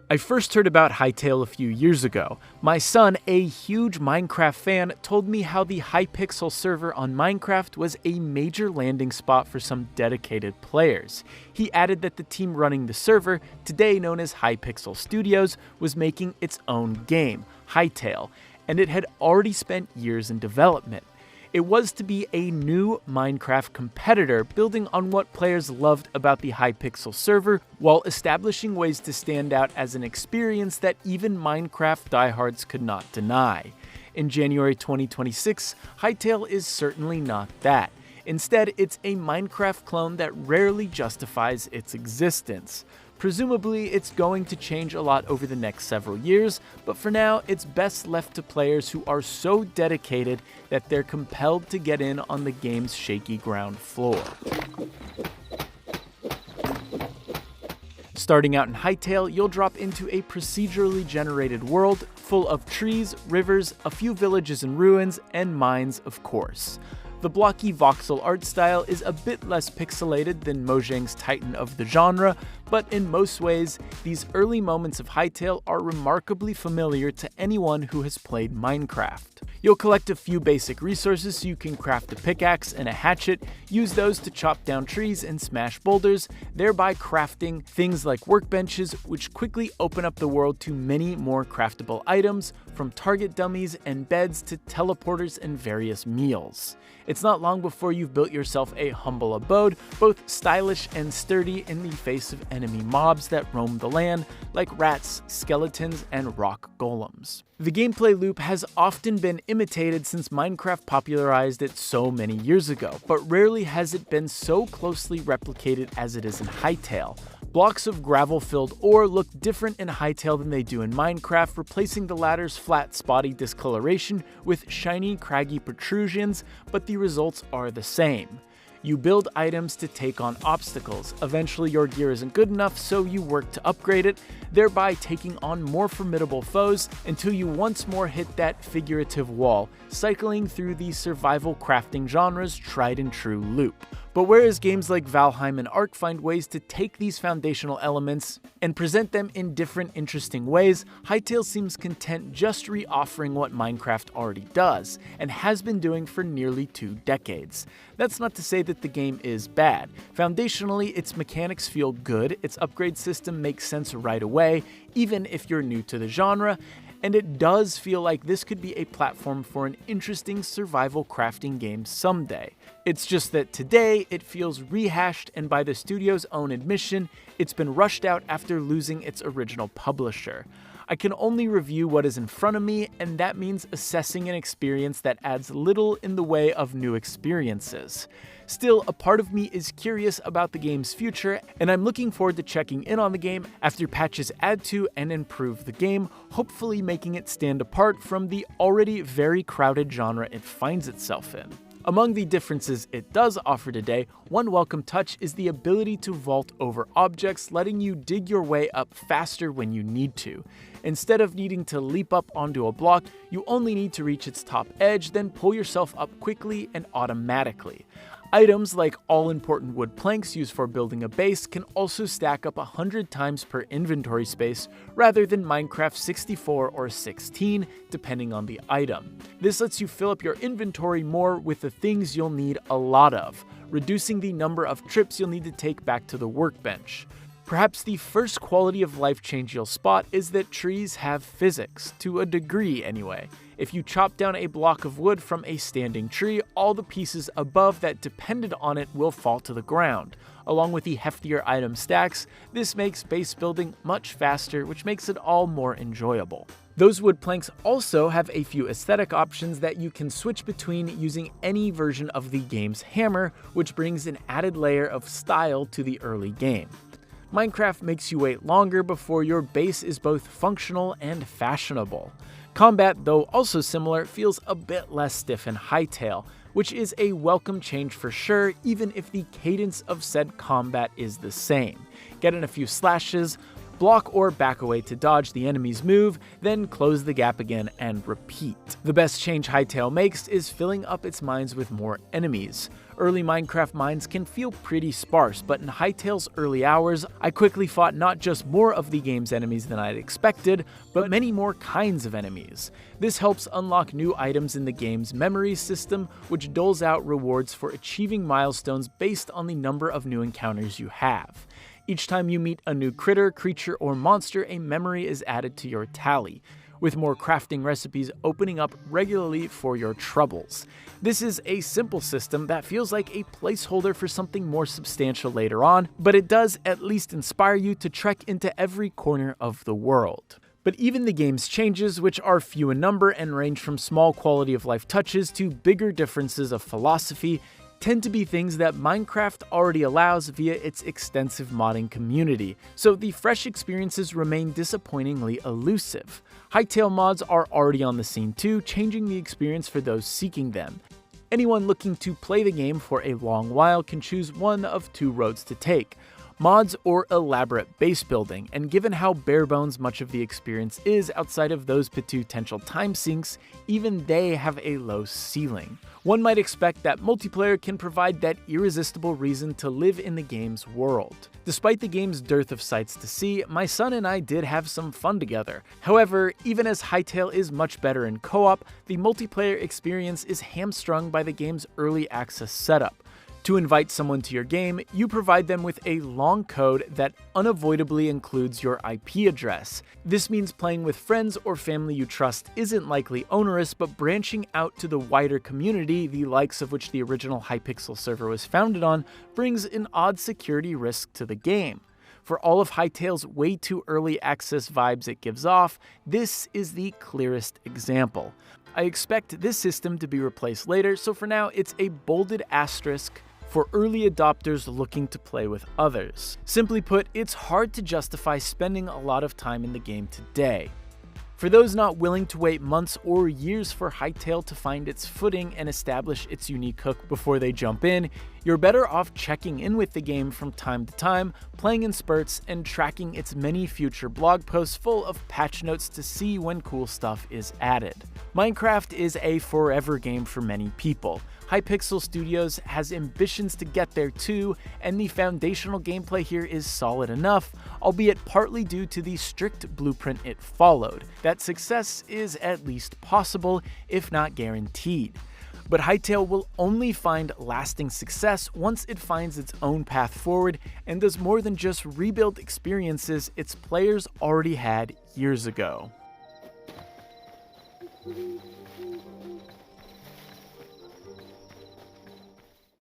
I first heard about Hytale a few years ago. My son, a huge Minecraft fan, told me how the Hypixel server on Minecraft was a major landing spot for some dedicated players. He added that the team running the server, today known as Hypixel Studios, was making its own game, Hytale, and it had already spent years in development. It was to be a new Minecraft competitor, building on what players loved about the Hypixel server, while establishing ways to stand out as an experience that even Minecraft diehards could not deny. In January 2026, Hytale is certainly not that. Instead, it's a Minecraft clone that rarely justifies its existence. Presumably, it's going to change a lot over the next several years, but for now, it's best left to players who are so dedicated that they're compelled to get in on the game's shaky ground floor. Starting out in Hytale, you'll drop into a procedurally generated world full of trees, rivers, a few villages and ruins, and mines, of course. The blocky voxel art style is a bit less pixelated than Mojang's titan of the genre, but in most ways, these early moments of Hytale are remarkably familiar to anyone who has played Minecraft. You'll collect a few basic resources so you can craft a pickaxe and a hatchet, use those to chop down trees and smash boulders, thereby crafting things like workbenches, which quickly open up the world to many more craftable items, from target dummies and beds to teleporters and various meals. It's not long before you've built yourself a humble abode, both stylish and sturdy in the face of enemy mobs that roam the land, like rats, skeletons, and rock golems. The gameplay loop has often been imitated since Minecraft popularized it so many years ago, but rarely has it been so closely replicated as it is in Hytale. Blocks of gravel-filled ore look different in Hytale than they do in Minecraft, replacing the latter's flat, spotty discoloration with shiny, craggy protrusions, but the results are the same. You build items to take on obstacles. Eventually your gear isn't good enough, so you work to upgrade it, thereby taking on more formidable foes until you once more hit that figurative wall, cycling through the survival crafting genre's tried and true loop. But whereas games like Valheim and Ark find ways to take these foundational elements and present them in different interesting ways, Hytale seems content just re-offering what Minecraft already does, and has been doing for nearly 2 decades. That's not to say that the game is bad. Foundationally, its mechanics feel good, its upgrade system makes sense right away, even if you're new to the genre, and it does feel like this could be a platform for an interesting survival crafting game someday. It's just that today, it feels rehashed, and by the studio's own admission, it's been rushed out after losing its original publisher. I can only review what is in front of me, and that means assessing an experience that adds little in the way of new experiences. Still, a part of me is curious about the game's future, and I'm looking forward to checking in on the game after patches add to and improve the game, hopefully making it stand apart from the already very crowded genre it finds itself in. Among the differences it does offer today, one welcome touch is the ability to vault over objects, letting you dig your way up faster when you need to. Instead of needing to leap up onto a block, you only need to reach its top edge, then pull yourself up quickly and automatically. Items like all-important wood planks used for building a base can also stack up 100 times per inventory space rather than Minecraft's 64 or 16, depending on the item. This lets you fill up your inventory more with the things you'll need a lot of, reducing the number of trips you'll need to take back to the workbench. Perhaps the first quality of life change you'll spot is that trees have physics, to a degree anyway. If you chop down a block of wood from a standing tree, all the pieces above that depended on it will fall to the ground. Along with the heftier item stacks, this makes base building much faster, which makes it all more enjoyable. Those wood planks also have a few aesthetic options that you can switch between using any version of the game's hammer, which brings an added layer of style to the early game. Minecraft makes you wait longer before your base is both functional and fashionable. Combat, though also similar, feels a bit less stiff in Hytale, which is a welcome change for sure, even if the cadence of said combat is the same. Get in a few slashes, block or back away to dodge the enemy's move, then close the gap again and repeat. The best change Hytale makes is filling up its mines with more enemies. Early Minecraft mines can feel pretty sparse, but in Hytale's early hours, I quickly fought not just more of the game's enemies than I'd expected, but many more kinds of enemies. This helps unlock new items in the game's memory system, which doles out rewards for achieving milestones based on the number of new encounters you have. Each time you meet a new critter, creature, or monster, a memory is added to your tally, with more crafting recipes opening up regularly for your troubles. This is a simple system that feels like a placeholder for something more substantial later on, but it does at least inspire you to trek into every corner of the world. But even the game's changes, which are few in number and range from small quality of life touches to bigger differences of philosophy, tend to be things that Minecraft already allows via its extensive modding community, so the fresh experiences remain disappointingly elusive. Hytale mods are already on the scene too, changing the experience for those seeking them. Anyone looking to play the game for a long while can choose one of two roads to take: mods or elaborate base building, and given how bare bones much of the experience is outside of those potential time sinks, even they have a low ceiling. One might expect that multiplayer can provide that irresistible reason to live in the game's world. Despite the game's dearth of sights to see, my son and I did have some fun together. However, even as Hytale is much better in co-op, the multiplayer experience is hamstrung by the game's early access setup. To invite someone to your game, you provide them with a long code that unavoidably includes your IP address. This means playing with friends or family you trust isn't likely onerous, but branching out to the wider community, the likes of which the original Hypixel server was founded on, brings an odd security risk to the game. For all of Hytale's way too early access vibes it gives off, this is the clearest example. I expect this system to be replaced later, so for now it's a bolded asterisk for early adopters looking to play with others. Simply put, it's hard to justify spending a lot of time in the game today. For those not willing to wait months or years for Hytale to find its footing and establish its unique hook before they jump in, you're better off checking in with the game from time to time, playing in spurts, and tracking its many future blog posts full of patch notes to see when cool stuff is added. Minecraft is a forever game for many people. Hypixel Studios has ambitions to get there too, and the foundational gameplay here is solid enough, albeit partly due to the strict blueprint it followed, that success is at least possible, if not guaranteed. But Hytale will only find lasting success once it finds its own path forward and does more than just rebuild experiences its players already had years ago.